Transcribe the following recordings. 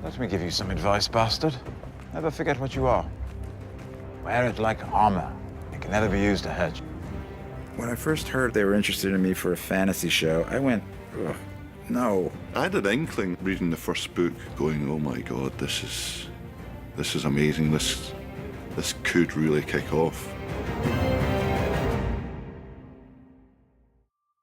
Let me give you some advice, bastard. Never forget what you are. Wear it like armor. It can never be used to hurt you. When I first heard they were interested in me for a fantasy show, I went, ugh, no. I had an inkling reading the first book, going, oh my God, this is amazing. This could really kick off.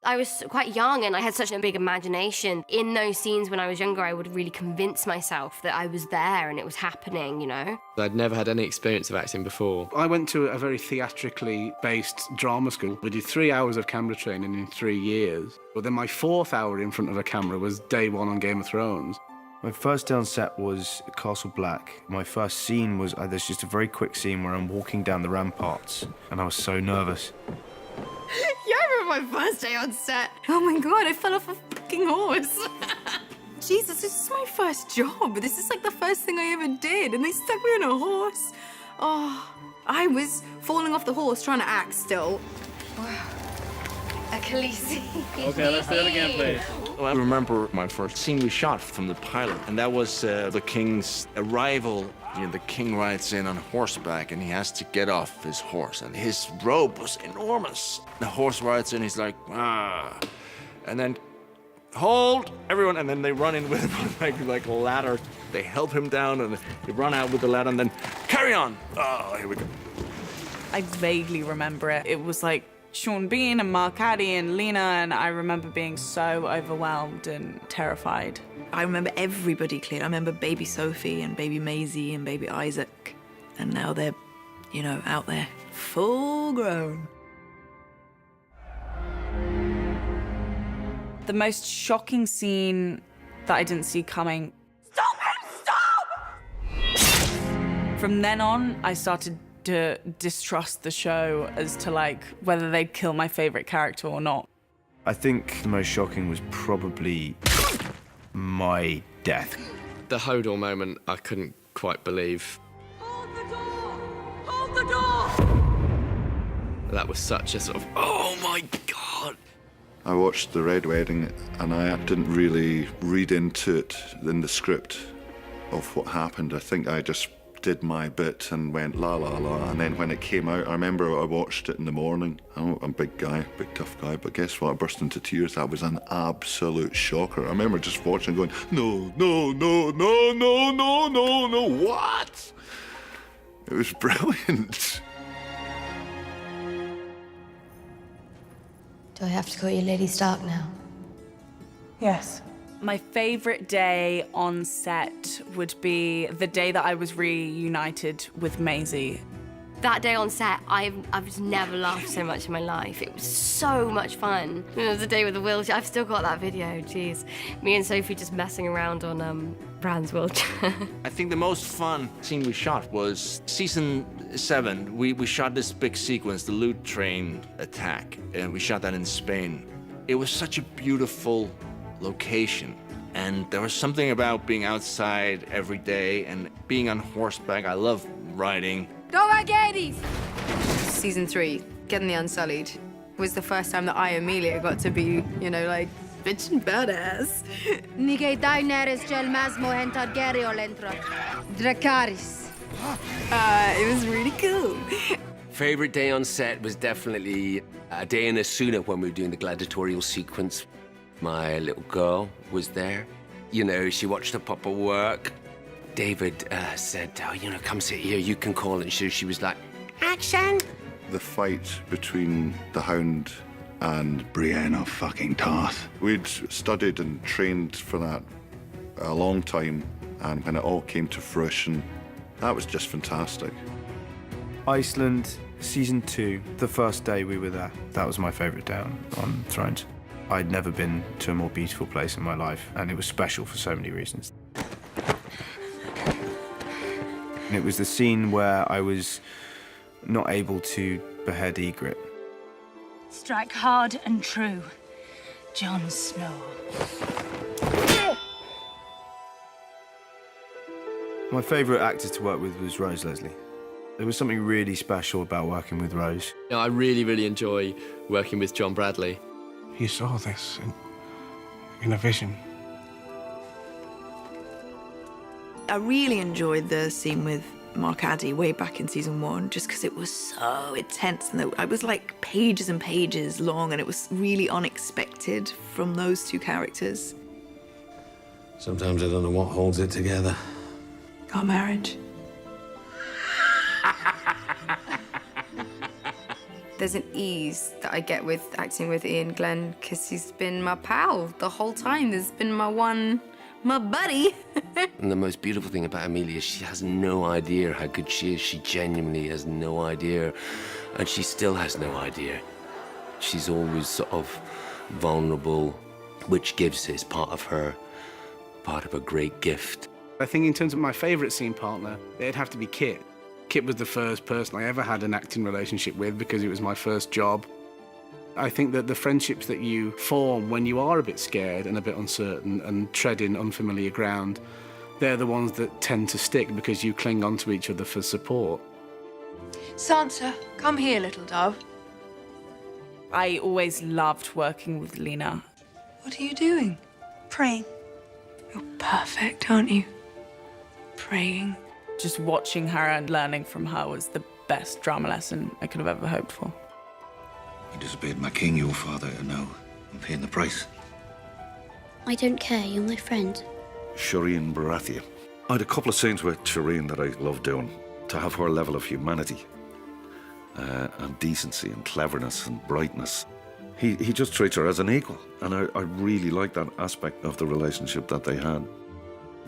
I was quite young and I had such a big imagination. In those scenes when I was younger, I would really convince myself that I was there and it was happening, you know? I'd never had any experience of acting before. I went to a very theatrically based drama school. We did 3 hours of camera training in 3 years. But then my 4th hour in front of a camera was day 1 on Game of Thrones. My first day on set was Castle Black. My first scene was, there's just a very quick scene where I'm walking down the ramparts and I was so nervous. Yeah, I remember my first day on set. Oh my God, I fell off a fucking horse. Jesus, this is my first job. This is like the first thing I ever did, and they stuck me on a horse. Oh, I was falling off the horse trying to act still. Achilles. Okay, let's do it again, please. Well, I remember my first scene we shot from the pilot, and that was the king's arrival. You know, the king rides in on horseback, and he has to get off his horse, and his robe was enormous. The horse rides in, he's like, ah, and then, hold, everyone, and then they run in with him like a ladder. They help him down, and they run out with the ladder, and then carry on. Oh, here we go. I vaguely remember it. It was like Sean Bean and Mark Addy and Lena, and I remember being so overwhelmed and terrified. I remember everybody clearly. I remember baby Sophie and baby Maisie and baby Isaac. And now they're, you know, out there, full grown. The most shocking scene that I didn't see coming. Stop him! Stop! From then on, I started to distrust the show as to, like, whether they'd kill my favorite character or not. I think the most shocking was probably my death. The Hodor moment, I couldn't quite believe. Hold the door! Hold the door! That was such a sort of, oh my God! I watched The Red Wedding, and I didn't really read into it in the script of what happened. I think I just did my bit and went la la la, and then when it came out, I remember I watched it in the morning. I'm a big guy, big tough guy, but guess what? I burst into tears. That was an absolute shocker. I remember just watching going, no, no, no, no, no, no, no, no, what? It was brilliant. Do I have to call you Lady Stark now? Yes. My favorite day on set would be the day that I was reunited with Maisie. That day on set, I've never laughed so much in my life. It was so much fun. It was the day with the wheelchair. I've still got that video, jeez. Me and Sophie just messing around on Bran's wheelchair. I think the most fun scene we shot was season 7. We shot this big sequence, the loot train attack, and we shot that in Spain. It was such a beautiful location, and there was something about being outside every day and being on horseback. I love riding. Go back, Hades! Season 3, Getting the Unsullied, was the first time that I, Amelia, got to be, you know, like, bitch and badass. Dracarys. It was really cool. Favorite day on set was definitely a day in Asuna when we were doing the gladiatorial sequence. My little girl was there. You know, she watched her papa work. David said, oh, you know, come sit here, you can call it. She was like, action! The fight between the Hound and Brienne fucking Tarth. We'd studied and trained for that a long time, and when it all came to fruition, that was just fantastic. Iceland, season 2, the first day we were there. That was my favorite day on Thrones. I'd never been to a more beautiful place in my life, and it was special for so many reasons. And it was the scene where I was not able to behead Ygritte. Strike hard and true, Jon Snow. My favourite actor to work with was Rose Leslie. There was something really special about working with Rose. You know, I really, really enjoy working with John Bradley. He saw this in a vision. I really enjoyed the scene with Mark Addy way back in season 1, just because it was so intense and I was like pages and pages long, and it was really unexpected from those two characters. Sometimes I don't know what holds it together. Our marriage. There's an ease that I get with acting with Ian Glenn because he's been my pal the whole time. There's been my buddy. And the most beautiful thing about Amelia is she has no idea how good she is. She genuinely has no idea. And she still has no idea. She's always sort of vulnerable, which is part of a great gift. I think in terms of my favourite scene partner, it'd have to be Kit. Kit was the first person I ever had an acting relationship with because it was my first job. I think that the friendships that you form when you are a bit scared and a bit uncertain and treading unfamiliar ground, they're the ones that tend to stick because you cling onto each other for support. Sansa, come here, little dove. I always loved working with Lena. What are you doing? Praying. You're perfect, aren't you? Praying. Just watching her and learning from her was the best drama lesson I could have ever hoped for. You disobeyed my king, your father, and now I'm paying the price. I don't care, you're my friend. Shireen Baratheon. I had a couple of scenes with Shireen that I loved doing. To have her level of humanity and decency and cleverness and brightness. He just treats her as an equal, and I really like that aspect of the relationship that they had.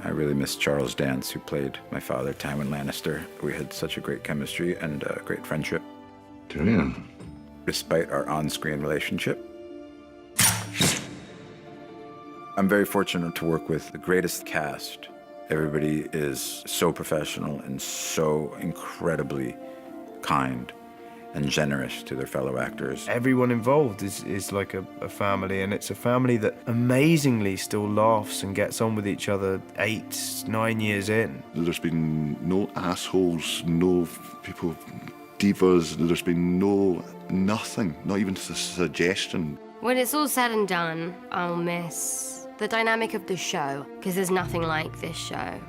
I really miss Charles Dance, who played my father, Tywin Lannister. We had such a great chemistry and a great friendship. Tyrion. Despite our on-screen relationship. I'm very fortunate to work with the greatest cast. Everybody is so professional and so incredibly kind and generous to their fellow actors. Everyone involved is like a family, and it's a family that amazingly still laughs and gets on with each other 8, 9 years in. There's been no assholes, no people, divas, there's been nothing, not even a suggestion. When it's all said and done, I'll miss the dynamic of the show, because there's nothing like this show.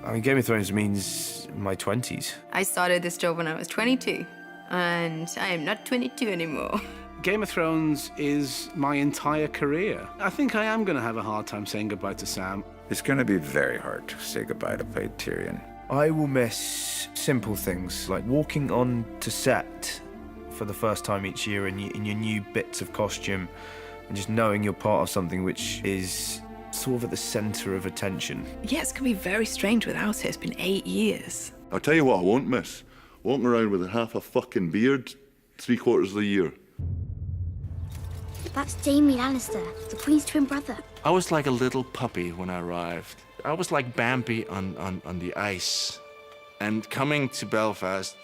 I mean, Game of Thrones means my 20s. I started this job when I was 22, and I am not 22 anymore. Game of Thrones is my entire career. I think I am going to have a hard time saying goodbye to Sam. It's going to be very hard to say goodbye to play Tyrion. I will miss simple things like walking on to set for the first time each year in your new bits of costume and just knowing you're part of something which is sort of at the centre of attention. Yeah, it's going to be very strange without it. It's been 8 years. I'll tell you what I won't miss. Walking around with half a fucking beard 3/4 of the year. That's Jaime Lannister, the Queen's twin brother. I was like a little puppy when I arrived. I was like Bambi on the ice. And coming to Belfast,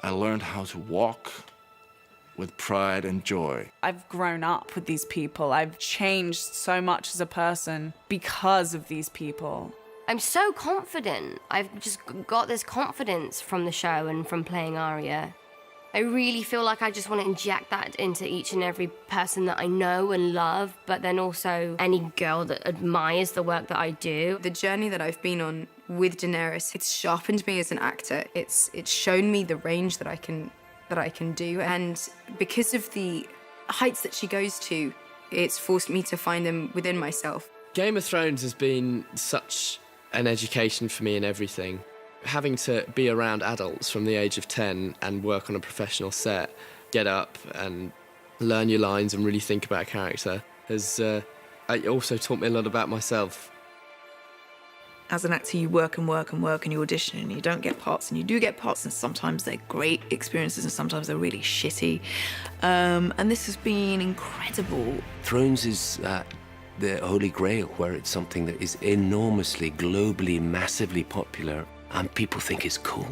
I learned how to walk with pride and joy. I've grown up with these people. I've changed so much as a person because of these people. I'm so confident. I've just got this confidence from the show and from playing Arya. I really feel like I just want to inject that into each and every person that I know and love, but then also any girl that admires the work that I do. The journey that I've been on with Daenerys, it's sharpened me as an actor. It's shown me the range that I can do, and because of the heights that she goes to, it's forced me to find them within myself. Game of Thrones has been such an education for me in everything. Having to be around adults from the age of 10 and work on a professional set, get up and learn your lines and really think about a character has also taught me a lot about myself. As an actor, you work and work and work and you audition and you don't get parts, and you do get parts, and sometimes they're great experiences and sometimes they're really shitty. And this has been incredible. Thrones is the holy grail, where it's something that is enormously, globally, massively popular, and people think it's cool.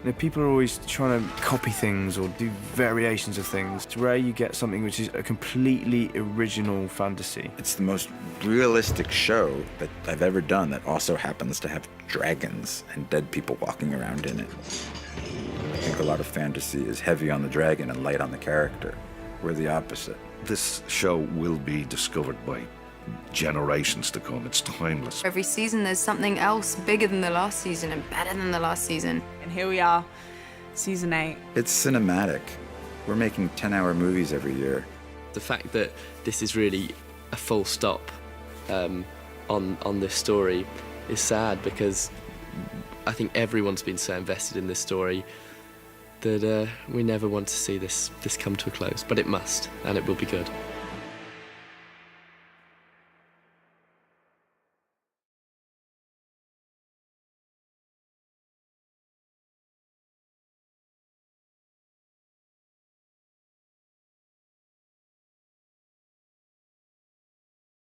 You know, people are always trying to copy things or do variations of things. It's rare you get something which is a completely original fantasy. It's the most realistic show that I've ever done that also happens to have dragons and dead people walking around in it. I think a lot of fantasy is heavy on the dragon and light on the character. We're the opposite. This show will be discovered by generations to come. It's timeless. Every season there's something else bigger than the last season and better than the last season. And here we are, season 8. It's cinematic. We're making 10-hour movies every year. The fact that this is really a full stop on this story is sad, because I think everyone's been so invested in this story that we never want to see this come to a close. But it must, and it will be good.